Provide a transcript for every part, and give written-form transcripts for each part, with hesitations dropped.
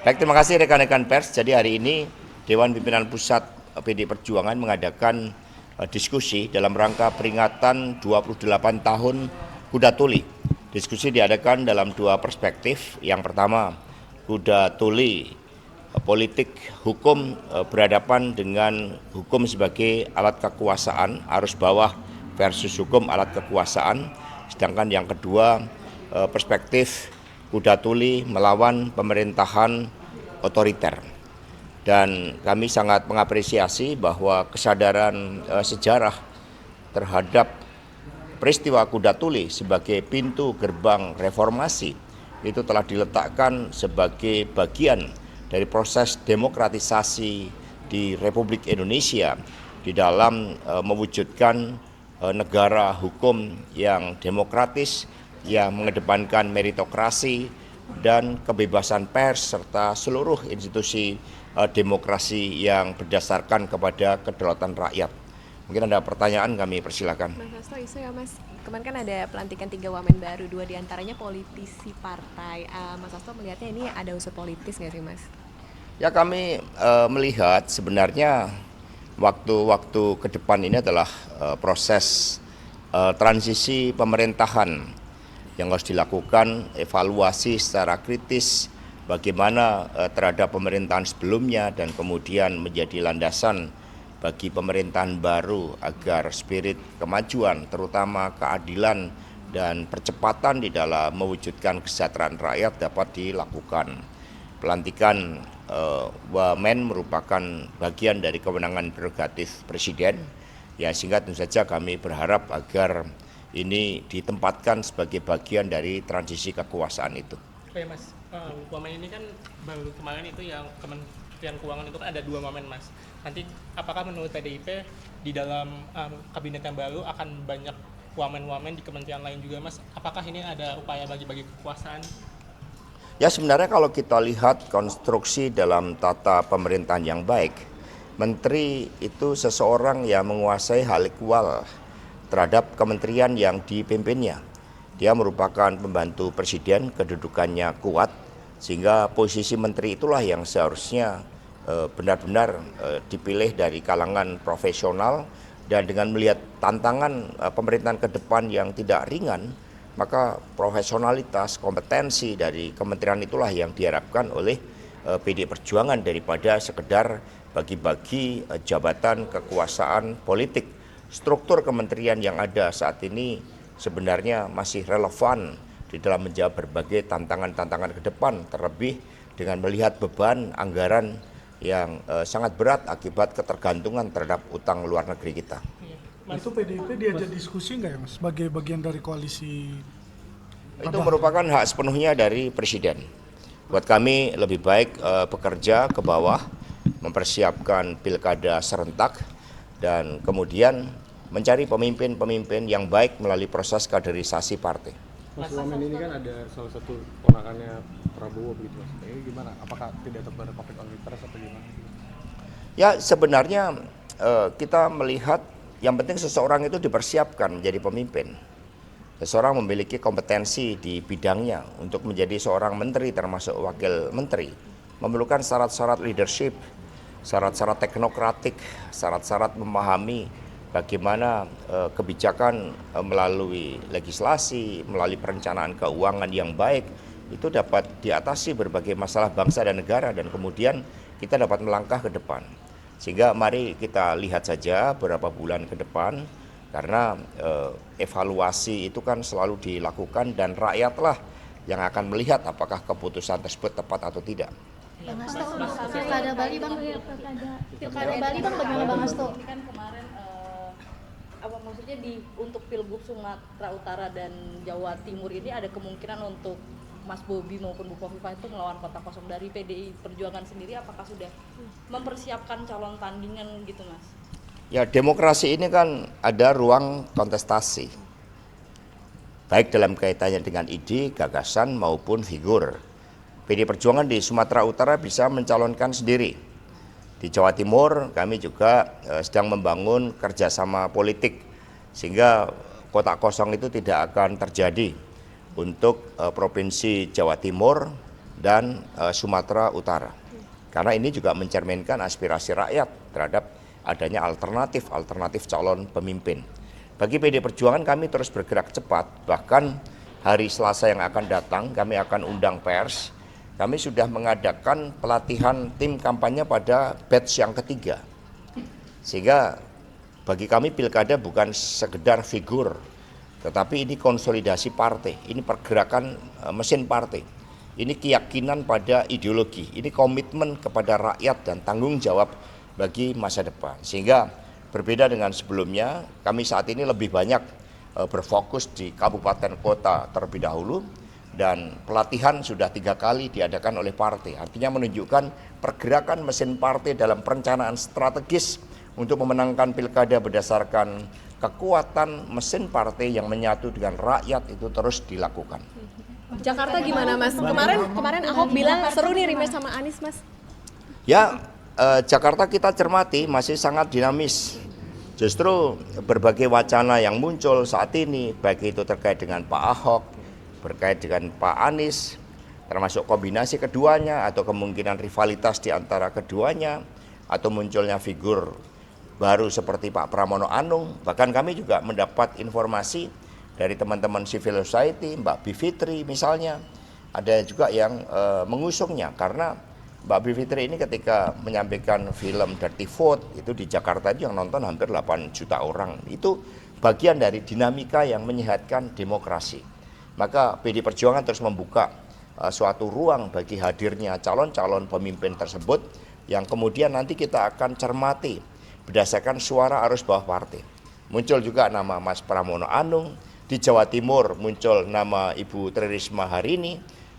Baik, terima kasih rekan-rekan pers. Jadi hari ini Dewan Pimpinan Pusat PDI Perjuangan mengadakan diskusi dalam rangka peringatan 28 tahun Kuda Tuli. Diskusi diadakan dalam dua perspektif. Yang pertama, Kuda Tuli politik hukum berhadapan dengan hukum sebagai alat kekuasaan, arus bawah versus hukum alat kekuasaan. Sedangkan yang kedua, perspektif Kuda Tuli melawan pemerintahan otoriter. Dan kami sangat mengapresiasi bahwa kesadaran sejarah terhadap peristiwa Kuda Tuli sebagai pintu gerbang reformasi itu telah diletakkan sebagai bagian dari proses demokratisasi di Republik Indonesia di dalam mewujudkan negara hukum yang demokratis, yang mengedepankan meritokrasi dan kebebasan pers serta seluruh institusi demokrasi yang berdasarkan kepada kedaulatan rakyat. Mungkin ada pertanyaan, kami persilakan. Mas Hasto, isu ya Mas. Kemarin kan ada pelantikan 3 wamen baru, 2 diantaranya politisi partai. Mas Hasto melihatnya ini ada unsur politis nggak sih Mas? Ya, kami melihat sebenarnya waktu-waktu ke depan ini adalah proses transisi pemerintahan yang harus dilakukan, evaluasi secara kritis bagaimana terhadap pemerintahan sebelumnya dan kemudian menjadi landasan bagi pemerintahan baru agar spirit kemajuan, terutama keadilan dan percepatan di dalam mewujudkan kesejahteraan rakyat dapat dilakukan. Pelantikan wamen merupakan bagian dari kewenangan prerogatif Presiden, ya, sehingga tentu saja kami berharap agar ini ditempatkan sebagai bagian dari transisi kekuasaan itu. Oh ya Mas, wamen ini kan baru kemarin itu yang Kementerian Keuangan itu kan ada 2 wamen Mas. Nanti apakah menurut PDIP di dalam kabinet yang baru akan banyak wamen-wamen di kementerian lain juga Mas? Apakah ini ada upaya bagi-bagi kekuasaan? Ya, sebenarnya kalau kita lihat konstruksi dalam tata pemerintahan yang baik, menteri itu seseorang yang menguasai hal ekwal terhadap kementerian yang dipimpinnya. Dia merupakan pembantu presiden, kedudukannya kuat, sehingga posisi menteri itulah yang seharusnya benar-benar dipilih dari kalangan profesional. Dan dengan melihat tantangan pemerintahan ke depan yang tidak ringan, maka profesionalitas, kompetensi dari kementerian itulah yang diharapkan oleh PDI Perjuangan daripada sekedar bagi-bagi jabatan kekuasaan politik. Struktur kementerian yang ada saat ini sebenarnya masih relevan di dalam menjawab berbagai tantangan-tantangan ke depan, terlebih dengan melihat beban anggaran yang sangat berat akibat ketergantungan terhadap utang luar negeri kita. Itu PDIP diajak diskusi nggak ya Mas sebagai bagian dari koalisi? Itu merupakan hak sepenuhnya dari Presiden. Buat kami lebih baik bekerja ke bawah, mempersiapkan pilkada serentak, dan kemudian mencari pemimpin-pemimpin yang baik melalui proses kaderisasi partai. Mas, wamen ini kan ada salah satu ponakannya Prabowo begitu Mas. Ini gimana? Apakah tidak terdapat konflik of interest atau gimana? Ya, sebenarnya kita melihat yang penting seseorang itu dipersiapkan menjadi pemimpin. Seseorang memiliki kompetensi di bidangnya untuk menjadi seorang menteri termasuk wakil menteri. Memerlukan syarat-syarat leadership, syarat-syarat teknokratik, syarat-syarat memahami bagaimana kebijakan melalui legislasi, melalui perencanaan keuangan yang baik, itu dapat diatasi berbagai masalah bangsa dan negara, dan kemudian kita dapat melangkah ke depan. Sehingga mari kita lihat saja beberapa bulan ke depan, karena evaluasi itu kan selalu dilakukan dan rakyatlah yang akan melihat apakah keputusan tersebut tepat atau tidak. Bang Hasto, pilkada Bali Bang, bagaimana Bang Hasto? Ini kan kemarin apa maksudnya untuk Pilgub Sumatera Utara dan Jawa Timur ini ada kemungkinan untuk Mas Bobi maupun Bu Kofifa itu melawan kota kosong. Dari PDI Perjuangan sendiri apakah sudah mempersiapkan calon tandingan gitu Mas? Ya, demokrasi ini kan ada ruang kontestasi, baik dalam kaitannya dengan ide, gagasan maupun figur. PDI Perjuangan di Sumatera Utara bisa mencalonkan sendiri. Di Jawa Timur kami juga sedang membangun kerjasama politik sehingga kotak kosong itu tidak akan terjadi. Untuk Provinsi Jawa Timur dan Sumatera Utara. Karena ini juga mencerminkan aspirasi rakyat terhadap adanya alternatif calon pemimpin. Bagi PD Perjuangan kami terus bergerak cepat, bahkan hari Selasa yang akan datang kami akan undang pers. Kami sudah mengadakan pelatihan tim kampanye pada batch yang ketiga. Sehingga bagi kami pilkada bukan sekedar figur, tetapi ini konsolidasi partai, ini pergerakan mesin partai. Ini keyakinan pada ideologi, ini komitmen kepada rakyat dan tanggung jawab bagi masa depan. Sehingga berbeda dengan sebelumnya, kami saat ini lebih banyak berfokus di kabupaten kota terlebih dahulu, dan pelatihan sudah 3 kali diadakan oleh partai. Artinya menunjukkan pergerakan mesin partai dalam perencanaan strategis untuk memenangkan pilkada berdasarkan kekuatan mesin partai yang menyatu dengan rakyat itu terus dilakukan. Jakarta gimana Mas? Kemarin Ahok bilang seru nih rematch sama Anies Mas. Ya, Jakarta kita cermati masih sangat dinamis. Justru berbagai wacana yang muncul saat ini, baik itu terkait dengan Pak Ahok, berkait dengan Pak Anies, termasuk kombinasi keduanya atau kemungkinan rivalitas di antara keduanya, atau munculnya figur baru seperti Pak Pramono Anung. Bahkan kami juga mendapat informasi dari teman-teman civil society, Mbak Bivitri misalnya, ada juga yang mengusungnya karena Mbak Bivitri ini ketika menyampaikan film Dirty Vote itu di Jakarta itu yang nonton hampir 8 juta orang. Itu bagian dari dinamika yang menyehatkan demokrasi. Maka PD Perjuangan terus membuka suatu ruang bagi hadirnya calon-calon pemimpin tersebut yang kemudian nanti kita akan cermati berdasarkan suara arus bawah partai. Muncul juga nama Mas Pramono Anung, di Jawa Timur muncul nama Ibu Tri Risma hari ini,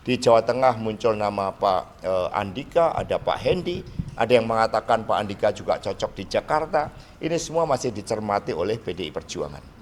di Jawa Tengah muncul nama Pak Andika, ada Pak Hendi, ada yang mengatakan Pak Andika juga cocok di Jakarta. Ini semua masih dicermati oleh PDI Perjuangan.